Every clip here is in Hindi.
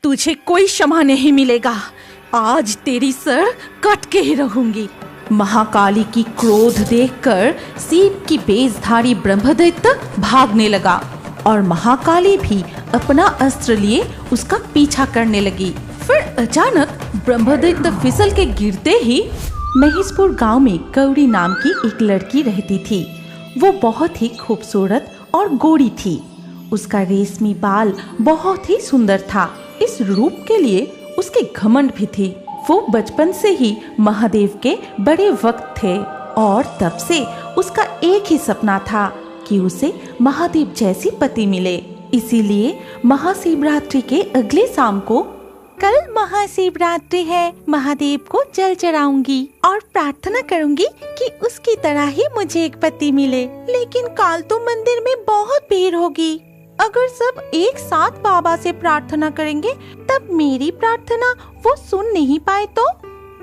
तुझे कोई क्षमा नहीं मिलेगा। आज तेरी सर कट के ही रहूंगी। महाकाली की क्रोध देखकर सीप की बेसधारी ब्रह्मदैत्य भागने लगा और महाकाली भी अपना अस्त्र लिए उसका पीछा करने लगी। फिर अचानक ब्रह्मदैत्य फिसल के गिरते ही महेशपुर गांव में गौरी नाम की एक लड़की रहती थी। वो बहुत ही खूबसूरत और गोरी थी। उसका रेशमी बाल बहुत ही सुंदर था। इस रूप के लिए उसके घमंड भी थी। वो बचपन से ही महादेव के बड़े भक्त थे और तब से उसका एक ही सपना था कि उसे महादेव जैसी पति मिले। इसीलिए महाशिवरात्रि के अगले शाम को, कल महाशिवरात्रि है, महादेव को जल चढ़ाऊंगी और प्रार्थना करूंगी कि उसकी तरह ही मुझे एक पति मिले। लेकिन कल तो मंदिर में बहुत भीड़ होगी। अगर सब एक साथ बाबा से प्रार्थना करेंगे तब मेरी प्रार्थना वो सुन नहीं पाए तो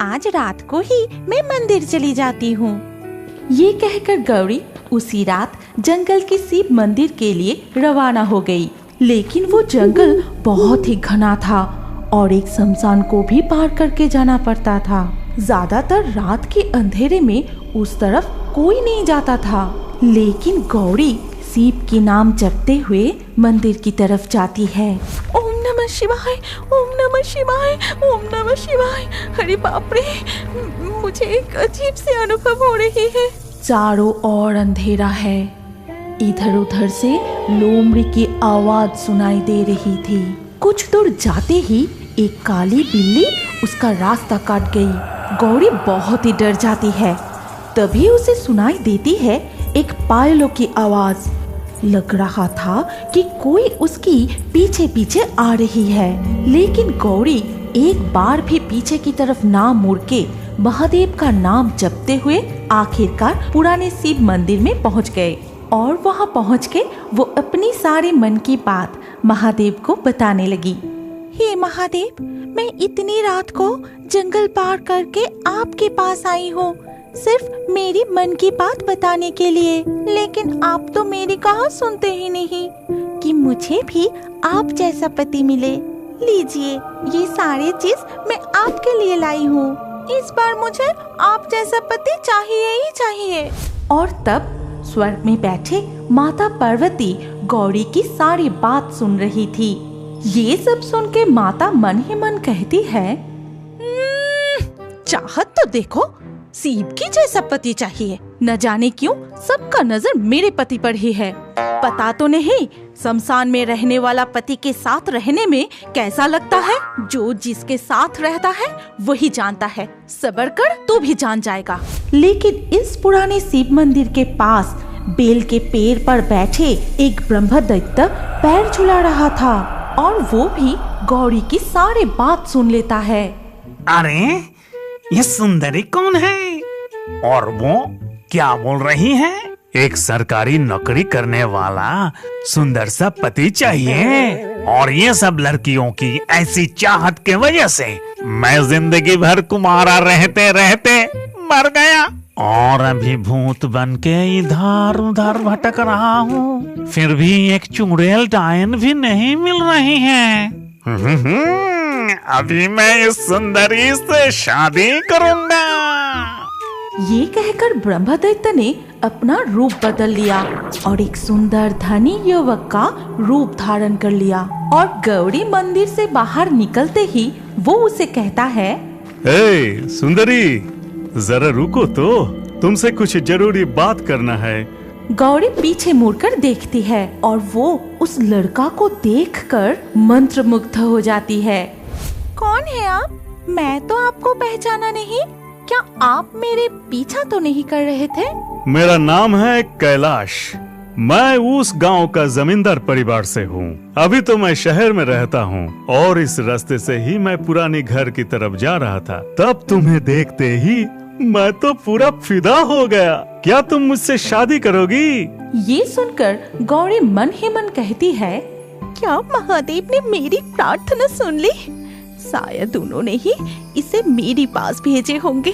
आज रात को ही मैं मंदिर चली जाती हूँ। ये कहकर गौरी उसी रात जंगल के शिव मंदिर के लिए रवाना हो गई। लेकिन वो जंगल बहुत ही घना था और एक शमशान को भी पार करके जाना पड़ता था। ज्यादातर रात के अंधेरे में उस तरफ कोई नहीं जाता था। लेकिन गौरी शिव के नाम जपते हुए मंदिर की तरफ जाती है। ओम नमः शिवाय, ओम नमः शिवाय, ओम नमः शिवाय। अरे बाप रे, मुझे एक अजीब सी अनुभव हो रही है। चारों ओर अंधेरा है। इधर उधर से लोमड़ी की आवाज सुनाई दे रही थी। कुछ दूर जाते ही एक काली बिल्ली उसका रास्ता काट गई। गौरी बहुत ही डर जाती है। तभी उसे सुनाई देती है एक पायलों की आवाज। लग रहा था कि कोई उसकी पीछे पीछे आ रही है। लेकिन गौरी एक बार भी पीछे की तरफ ना मुड़ के महादेव का नाम जपते हुए आखिरकार पुराने शिव मंदिर में पहुंच गए। और वहां पहुंच के वो अपनी सारे मन की बात महादेव को बताने लगी। हे महादेव, मैं इतनी रात को जंगल पार करके आपके पास आई हूँ सिर्फ मेरी मन की बात बताने के लिए। लेकिन आप तो मेरी कहाँ सुनते ही नहीं कि मुझे भी आप जैसा पति मिले। लीजिए, ये सारी चीज मैं आपके लिए लाई हूँ। इस बार मुझे आप जैसा पति चाहिए ही चाहिए। और तब स्वर्ग में बैठे माता पार्वती गौरी की सारी बात सुन रही थी। ये सब सुन के माता मन ही मन कहती है, चाहत तो देखो, शिव की जैसा पति चाहिए। न जाने क्यों सबका नजर मेरे पति पर ही है। पता तो नहीं शमशान में रहने वाला पति के साथ रहने में कैसा लगता है। जो जिसके साथ रहता है वही जानता है। सब्र कर, तू भी जान जाएगा। लेकिन इस पुराने शिव मंदिर के पास बेल के पेड़ पर बैठे एक ब्रह्मदैत्य पैर झुला रहा था और वो भी गौरी की सारी बात सुन लेता है। अरे ये सुंदरी कौन है और वो क्या बोल रही है? एक सरकारी नौकरी करने वाला सुंदर सा पति चाहिए और ये सब लड़कियों की ऐसी चाहत के वजह से मैं जिंदगी भर कुमारा रहते रहते मर गया और अभी भूत बन के इधर उधर भटक रहा हूँ। फिर भी एक चुड़ैल डायन भी नहीं मिल रही है। अभी मैं इस सुंदरी से शादी करूंगा। ये कहकर ब्रह्मदैत्य ने अपना रूप बदल लिया और एक सुंदर धनी युवक का रूप धारण कर लिया। और गौरी मंदिर से बाहर निकलते ही वो उसे कहता है, ए सुंदरी, जरा रुको तो, तुमसे कुछ जरूरी बात करना है। गौरी पीछे मुड़कर देखती है और वो उस लड़का को देखकर मंत्रमुग्ध हो जाती है। कौन है आप? मैं तो आपको पहचाना नहीं। क्या आप मेरे पीछा तो नहीं कर रहे थे? मेरा नाम है कैलाश। मैं उस गांव का जमींदार परिवार से हूँ। अभी तो मैं शहर में रहता हूँ और इस रास्ते से ही मैं पुरानी घर की तरफ जा रहा था। तब तुम्हें देखते ही मैं तो पूरा फिदा हो गया। क्या तुम मुझसे शादी करोगी? ये सुनकर गौरी मन ही मन कहती है, क्या महादेव ने मेरी प्रार्थना सुन ली? शायद उन्होंने ही इसे मेरे पास भेजे होंगे।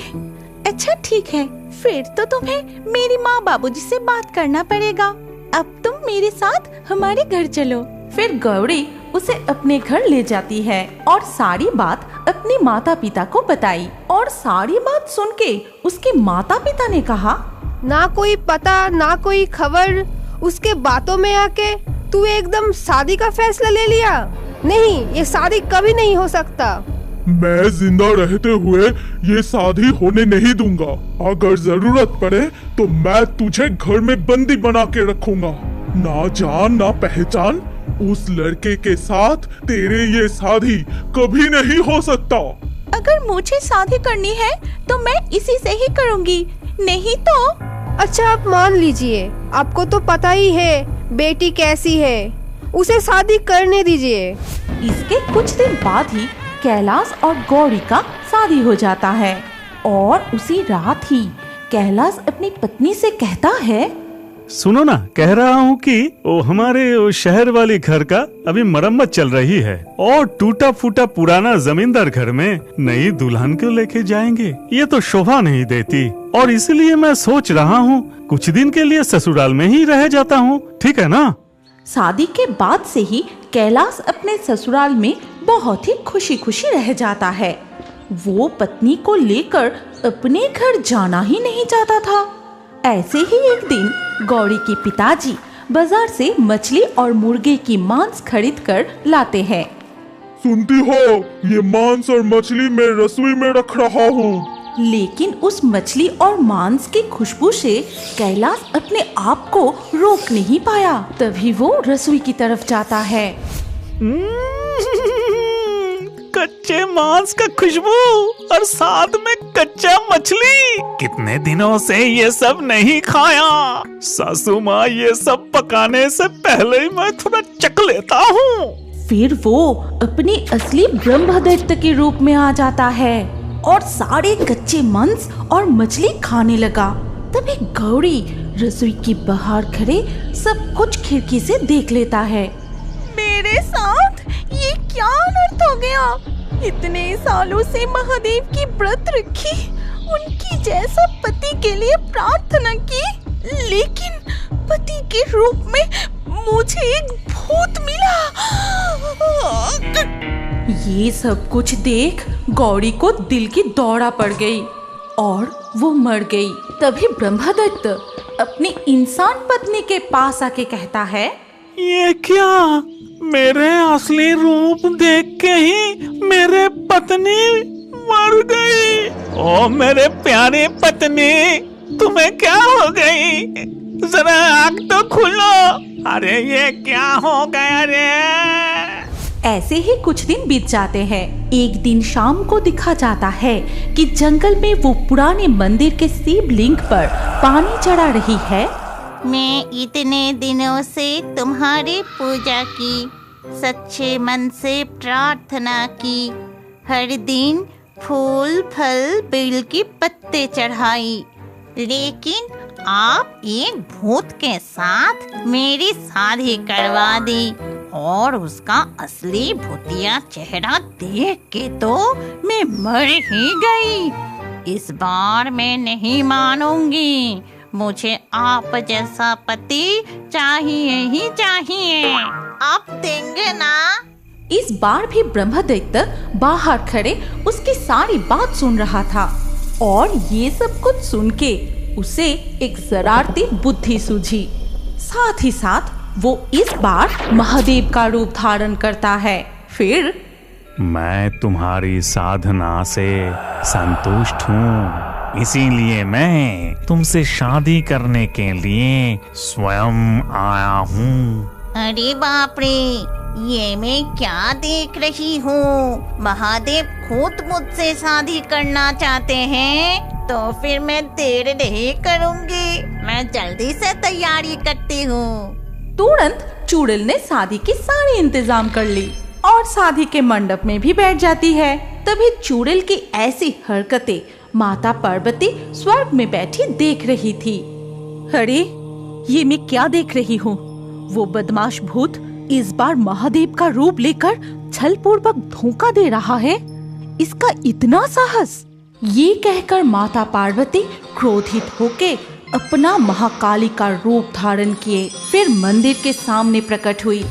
अच्छा ठीक है, फिर तो तुम्हें मेरी माँ बाबूजी से बात करना पड़ेगा। अब तुम मेरे साथ हमारे घर चलो। फिर गौरी उसे अपने घर ले जाती है और सारी बात अपने माता पिता को बताई। और सारी बात सुन के उसके माता पिता ने कहा, ना कोई पता ना कोई खबर, उसके बातों में आके तू एकदम शादी का फैसला ले लिया। नहीं, ये शादी कभी नहीं हो सकता। मैं जिंदा रहते हुए ये शादी होने नहीं दूंगा। अगर जरूरत पड़े तो मैं तुझे घर में बंदी बना के रखूंगा। ना जान ना पहचान उस लड़के के साथ तेरे ये शादी कभी नहीं हो सकता। अगर मुझे शादी करनी है तो मैं इसी से ही करूंगी, नहीं तो। अच्छा, आप मान लीजिए, आपको तो पता ही है बेटी कैसी है, उसे शादी करने दीजिए। इसके कुछ दिन बाद ही कैलाश और गौरी का शादी हो जाता है और उसी रात ही कैलाश अपनी पत्नी से कहता है, सुनो ना, कह रहा हूँ कि वो हमारे वो शहर वाली घर का अभी मरम्मत चल रही है और टूटा फूटा पुराना जमींदार घर में नई दुल्हन को लेके जाएंगे। ये तो शोभा नहीं देती और इसलिए मैं सोच रहा हूँ कुछ दिन के लिए ससुराल में ही रह जाता हूँ, ठीक है ना? शादी के बाद से ही कैलाश अपने ससुराल में बहुत ही खुशी खुशी रह जाता है। वो पत्नी को लेकर अपने घर जाना ही नहीं चाहता था। ऐसे ही एक दिन गौरी के पिताजी बाजार से मछली और मुर्गे की मांस खरीद कर लाते हैं। सुनती हो, ये मांस और मछली मैं रसोई में रख रहा हूँ। लेकिन उस मछली और मांस की खुशबू से कैलाश अपने आप को रोक नहीं पाया। तभी वो रसोई की तरफ जाता है। कच्चे मांस का खुशबू और साथ में कच्चा मछली, कितने दिनों से ये सब नहीं खाया। सासू माँ, ये सब पकाने से पहले ही मैं थोड़ा चख लेता हूँ। फिर वो अपनी असली ब्रह्मदैत्य के रूप में आ जाता है और सारे कच्चे मांस और मछली खाने लगा। तभी गौरी रसोई के बाहर खड़े सब कुछ खिड़की से देख लेता है। मेरे साथ ये क्या अनर्थ हो गया? इतने सालों से महादेव की व्रत रखी, उनकी जैसा पति के लिए प्रार्थना की, लेकिन पति के रूप में मुझे एक भूत मिला। ये सब कुछ देख गौरी को दिल की दौड़ा पड़ गई और वो मर गई। तभी ब्रह्मदत्त अपनी इंसान पत्नी के पास आके कहता है, ये क्या? मेरे असली रूप देख के ही मेरे पत्नी मर गई। ओ मेरे प्यारे पत्नी, तुम्हें क्या हो गई? जरा आँख तो खोलो। अरे ये क्या हो गया रे? ऐसे ही कुछ दिन बीत जाते हैं। एक दिन शाम को दिखा जाता है कि जंगल में वो पुराने मंदिर के शिवलिंग पर पानी चढ़ा रही है। मैं इतने दिनों से तुम्हारी पूजा की, सच्चे मन से प्रार्थना की, हर दिन फूल फल बेल की पत्ते चढ़ाई, लेकिन आप एक भूत के साथ मेरी शादी करवा दी और उसका असली भूतिया चेहरा देख के तो मैं मर ही गई। इस बार मैं नहीं मानूंगी, मुझे आप जैसा पति चाहिए ही चाहिए। आप देंगे ना? इस बार भी ब्रह्मदैत्य बाहर खड़े उसकी सारी बात सुन रहा था और ये सब कुछ सुन के उसे एक शरारती बुद्धि सूझी। साथ ही साथ वो इस बार महादेव का रूप धारण करता है। फिर, मैं तुम्हारी साधना से संतुष्ट हूँ, इसीलिए मैं तुमसे शादी करने के लिए स्वयं आया हूँ। अरे बाप रे, ये मैं क्या देख रही हूँ? महादेव खुद मुझसे शादी करना चाहते हैं, तो फिर मैं देर नहीं करूँगी, मैं जल्दी से तैयारी करती हूँ। तुरंत चुड़ैल ने शादी की सारी इंतजाम कर ली और शादी के मंडप में भी बैठ जाती है। तभी चुड़ैल की ऐसी हरकतें माता पार्वती स्वर्ग में बैठी देख रही थी। अरे, ये मैं क्या देख रही हूँ? वो बदमाश भूत इस बार महादेव का रूप लेकर छलपूर्वक धोखा दे रहा है। इसका इतना साहस! ये कहकर माता पार्वती क्रोधित होके अपना महाकाली का रूप धारण किए, फिर मंदिर के सामने प्रकट हुई।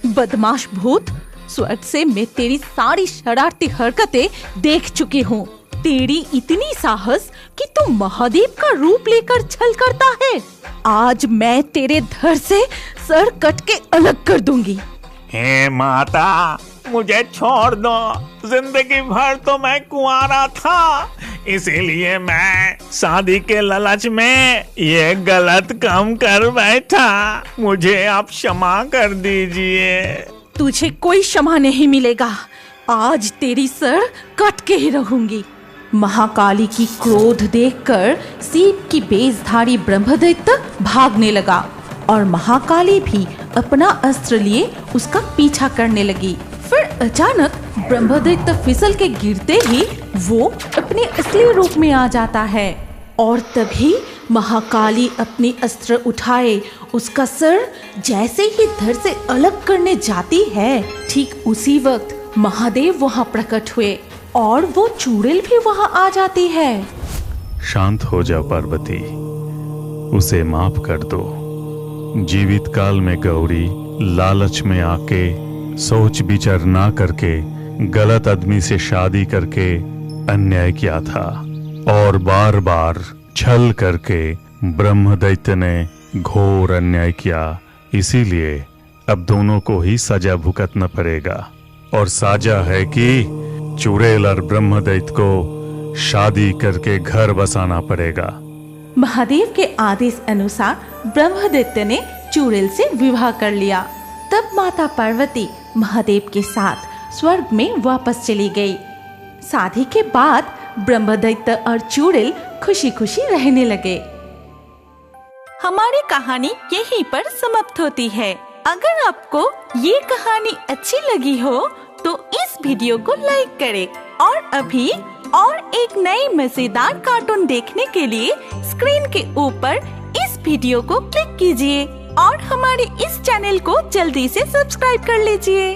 बदमाश भूत, स्वर्ग से मैं तेरी सारी शरारती हरकतें देख चुकी हूँ। तेरी इतनी साहस कि तू महादेव का रूप लेकर छल करता है। आज मैं तेरे धड़ से सर कट के अलग कर दूंगी। हे माता, मुझे छोड़ दो। जिंदगी भर तो मैं कुंवारा था, इसीलिए मैं शादी के लालच में ये गलत काम कर बैठा। मुझे आप क्षमा कर दीजिए। तुझे कोई क्षमा नहीं मिलेगा। आज तेरी सर कट के ही रहूंगी। महाकाली की क्रोध देखकर सीप की बेसधारी ब्रह्मदैत्य भागने लगा और महाकाली भी अपना अस्त्र लिए उसका पीछा करने लगी। फिर अचानक ब्रह्मदैत्य फिसल के गिरते ही वो अपने असली रूप में आ जाता है और तभी महाकाली अपनी अस्त्र उठाए उसका सर जैसे ही धड़ से अलग करने जाती है, ठीक उसी वक्त महादेव वहाँ प्रकट हुए और वो चुड़ैल भी वहाँ आ जाती है। शांत हो जा पार्वती, उसे माफ कर दो। जीवित काल में गौरी लालच में आके सोच विचार ना करके गलत आदमी से शादी करके अन्याय किया था और बार बार छल करके ब्रह्मदैत्य ने घोर अन्याय किया। इसीलिए अब दोनों को ही सजा भुगतना पड़ेगा और साजा है कि चुड़ैल और ब्रह्मदैत्य को शादी करके घर बसाना पड़ेगा। महादेव के आदेश अनुसार ब्रह्मदैत्य ने चुड़ैल से विवाह कर लिया। तब माता पार्वती महादेव के साथ स्वर्ग में वापस चली गई। शादी के बाद ब्रह्मदैत्य और चुड़ैल खुशी खुशी रहने लगे। हमारी कहानी यहीं पर समाप्त होती है। अगर आपको ये कहानी अच्छी लगी हो तो इस वीडियो को लाइक करें और अभी और एक नई मजेदार कार्टून देखने के लिए स्क्रीन के ऊपर इस वीडियो को क्लिक कीजिए और हमारे इस चैनल को जल्दी से सब्सक्राइब कर लीजिए।